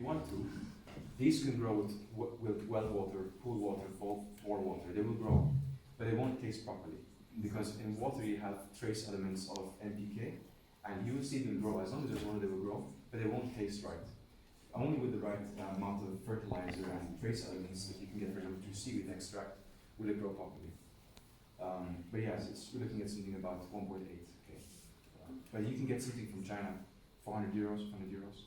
want to, these can grow with well water, pool water, bore water. They will grow, but they won't taste properly because in water you have trace elements of NPK, and you will see them grow. As long as there's water, they will grow, but they won't taste right. Only with the right amount of fertilizer and trace elements that you can get, for example, through seaweed extract, will it grow properly. But yes, we're looking at something about 1.8. Okay. But you can get something from China, 400 euros, 100 euros.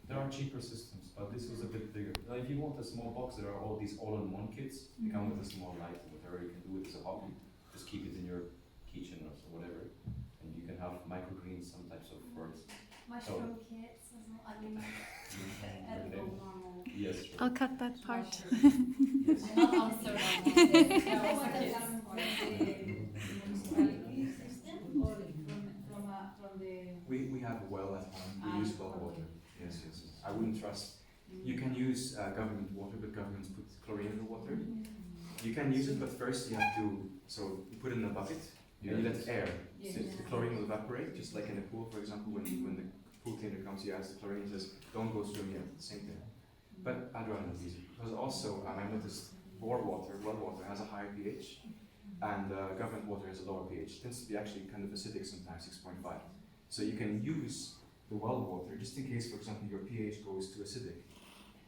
There are cheaper systems, but this was a bit bigger. Now, if you want a small box, there are all these all-in-one kits. They come with a small light, and whatever you can do with as a hobby. Just keep it in your kitchen or so, whatever, and you can have microgreens, some types of fruits. Mushroom kits as well. I mean, edible normal. Yes, sure. I'll cut that part. Yes. I'm not also We have a well at home. We use well water. Yes, yes, yes. I wouldn't trust. You can use government water, but governments put chlorine in the water. You can use it, but first you have to. So you put it in a bucket and you let air. So the chlorine will evaporate, just like in a pool, for example. When the pool cleaner comes, you ask the chlorine, says, "Don't go swim yet." Same thing. But I'd rather not use it because also I noticed bore water, well water, has a higher pH, and government water has a lower pH. It tends to be actually kind of acidic sometimes, 6.5. So you can use the well water just in case, for example, your pH goes too acidic.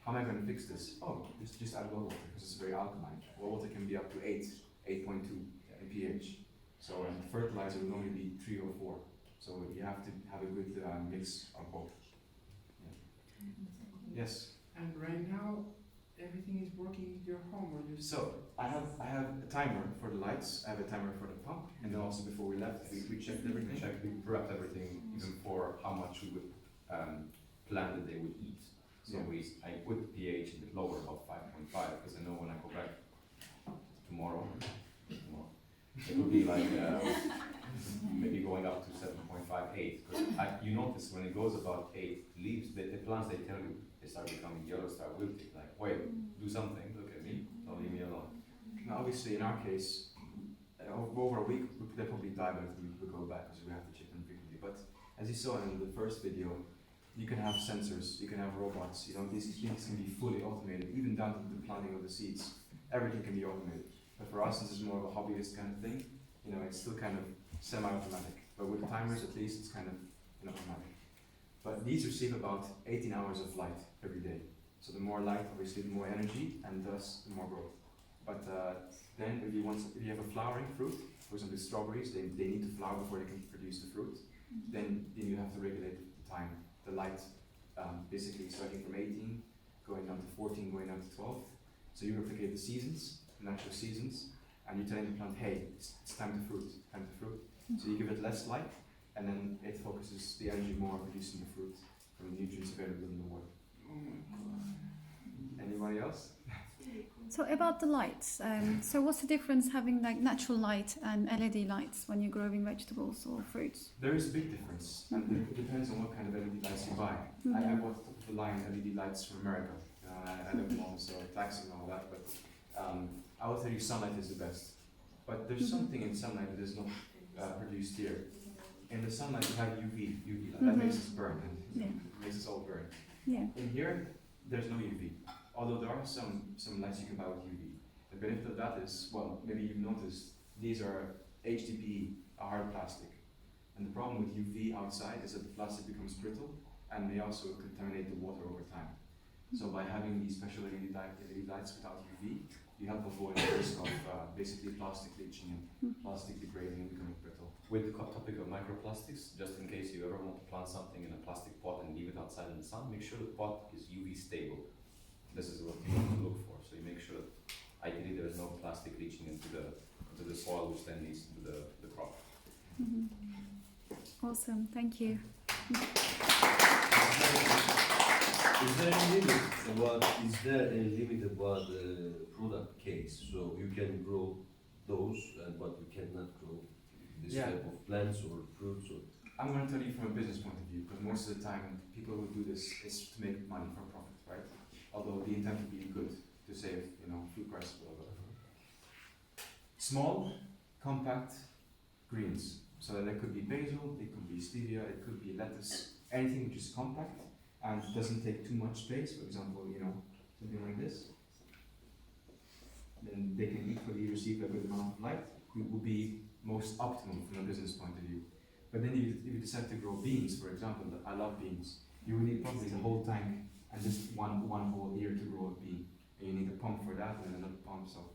How am I going to fix this? Oh, just add well water because it's very alkaline. Well water can be up to 8, 8.2 in pH. So fertilizer will only be 3 or 4. So you have to have a good mix of both. Yeah. Yes. And right now, everything is working in your home, or you? So I have a timer for the lights. I have a timer for the pump, and then also before we left, we checked everything. We prepped everything, even for how much we would plan that they would eat. So I put the pH a bit lower, about 5.5, because I know when I go back tomorrow, it will be like maybe going up to 7.5, 8. Because you notice when it goes about 8 leaves, the plants, they tell you, they start becoming yellow, start wilting. Like, wait, do something, look at me, don't leave me alone. Now, obviously, in our case, over a week, they'll probably die by the time we go back because we have to check them frequently. But as you saw in the first video, you can have sensors, you can have robots. These things can be fully automated, even down to the planting of the seeds. Everything can be automated. But for us, this is more of a hobbyist kind of thing. It's still kind of semi-automatic. But with timers, at least, it's kind of automatic. But these receive about 18 hours of light every day. So the more light, obviously, the more energy, and thus the more growth. But then, if you have a flowering fruit, for example, strawberries, they need to flower before they can produce the fruit. Then you have to regulate the time, the light, basically starting from 18, going down to 14, going down to 12. So you replicate the seasons, the natural seasons, and you're telling the plant, hey, it's time to fruit, time to fruit. So you give it less light, and then it focuses the energy more on producing the fruit from the nutrients available in the water. Oh my God. Anybody else? So about the lights, so what's the difference having like natural light and LED lights when you're growing vegetables or fruits? There is a big difference, and it depends on what kind of LED lights you buy. I bought top-of-the-line LED lights from America. I know them all, so taxing and all that, but I will tell you sunlight is the best. But there's something in sunlight that is not produced here. In the sunlight you have UV light. That makes us burn, and it makes us all burn. Yeah. In here, there's no UV. Although there are some lights you can buy with UV. The benefit of that is, well, maybe you've noticed, these are HDPE, a hard plastic. And the problem with UV outside is that the plastic becomes brittle and may also contaminate the water over time. So by having these special LED lights without UV, you help avoid the risk of basically plastic leaching and plastic degrading and becoming brittle. With the topic of microplastics, just in case you ever want to plant something in a plastic pot and leave it outside in the sun, make sure the pot is UV stable. This is what you want to look for. So you make sure that ideally there is no plastic leaching into the soil, which then leads to the crop. Awesome, thank you. Is there any limit about the product case? So you can grow those, but you cannot grow this type of plants or fruits? Or I'm going to tell you from a business point of view, because most of the time people who do this is to make money for profit, right? Although the intent would be good, to save, food prices, blah, blah, blah. Small, compact greens. So that it could be basil, it could be stevia, it could be lettuce, anything which is compact and it doesn't take too much space. For example, something like this. Then they can equally receive a good amount of light. It would be most optimal from a business point of view. But then if you decide to grow beans, for example, I love beans, you will need probably the whole tank and just one whole ear to grow a bean. And you need a pump for that and another pump. So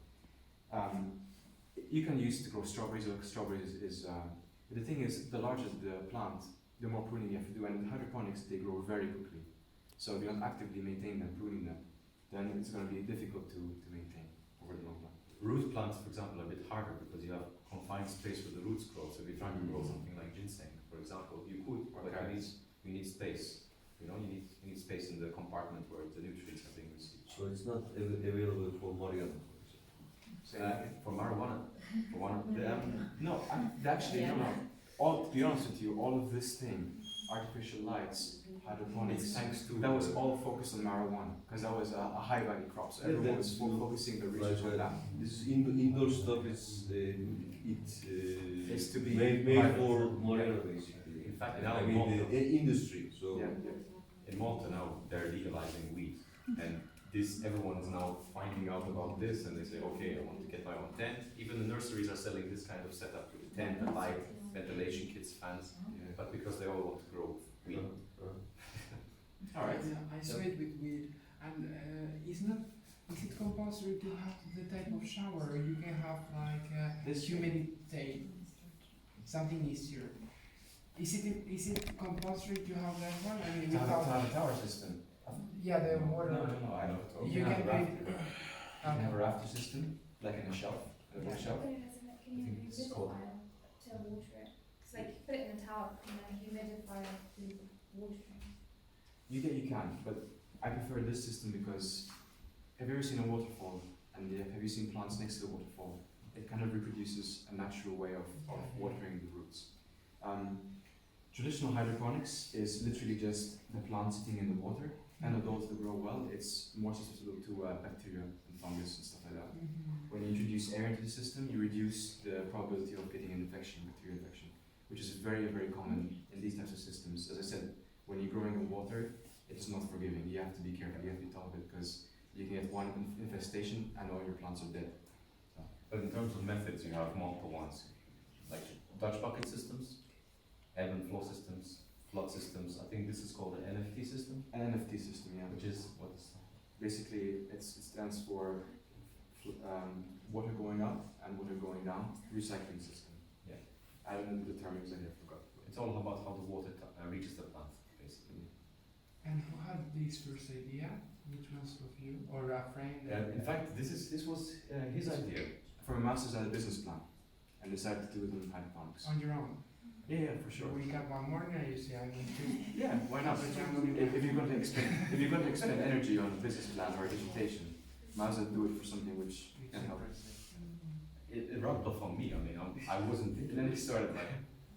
you can use it to grow strawberries, or strawberries is but the thing is, the larger the plant, the more pruning you have to do. And in hydroponics, they grow very quickly. So if you don't actively maintain them, pruning them, then it's going to be difficult to maintain over the long run. Root plants, for example, are a bit harder because you have confined space where the roots grow. So if you're trying to grow something like ginseng, for example, you could, but you need space. You need space in the compartment where the nutrients are being received. So it's not available for marijuana, for example. For marijuana, No, actually, no. To be honest with you, all of this thing, artificial lights, hydroponics, thanks to that was all focused on marijuana because that was a high value crop. So everyone was focusing the research on that. This indoor stuff is It's to be made for marijuana, basically. In fact, I now mean the industry. So in Malta now they're legalizing weed, and everyone is now finding out about this, and they say, okay, I want to get my own tent. Even the nurseries are selling this kind of setup with a tent, a light, ventilation kits, fans, but because they all want to grow weed. All right. Yeah, I sweat with weed, and is it compulsory to have the type of shower? You can have like This humidity, something easier. Is it compulsory to have that one? I mean, To without have a tower system. yeah, the water. No, I don't. You can have pay. you can have a rafter system, like in a shelf, a bookshelf. Can you think it's called- humidify to water it? Because like you put it in a tower and then humidify the watering. You can, but I prefer this system because have you ever seen a waterfall? And have you seen plants next to the waterfall? It kind of reproduces a natural way of watering the roots. Traditional hydroponics is literally just the plant sitting in the water, and although to grow well, it's more susceptible to bacteria and fungus and stuff like that. When you introduce air into the system, you reduce the probability of getting an infection, bacterial infection, which is very, very common in these types of systems. As I said, when you're growing in water, it's not forgiving. You have to be careful, you have to be tolerant because you can get one infestation and all your plants are dead. So. But in terms of methods, you have multiple ones, like Dutch bucket systems, ebb and flow systems, flood systems. I think this is called an NFT system. An NFT system, yeah. Which is what is Basically, it stands for water going up and water going down, recycling system. Yeah. I don't know the term exactly, I forgot. it's all about how the water reaches the plant, basically. And who had this first idea? Which one's of you or a friend? In fact, this was his idea. From a master's, I had a business plan and decided to do it on hydroponics. On your own. Yeah, for sure. You wake up one morning and you say, I need to. Yeah, why not? If you're going to expend energy on a business plan or a dissertation, might as well do it for something which can help. It rubbed off on me. I mean, I wasn't thinking. And then he started like,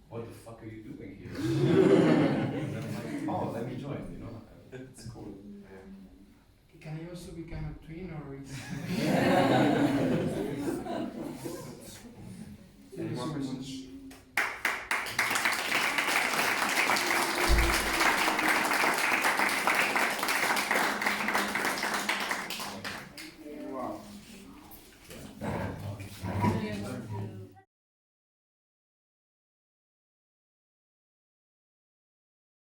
What the fuck are you doing here? And then I'm like, oh, let me join. it's cool. Can you also become a twin or is Any more questions?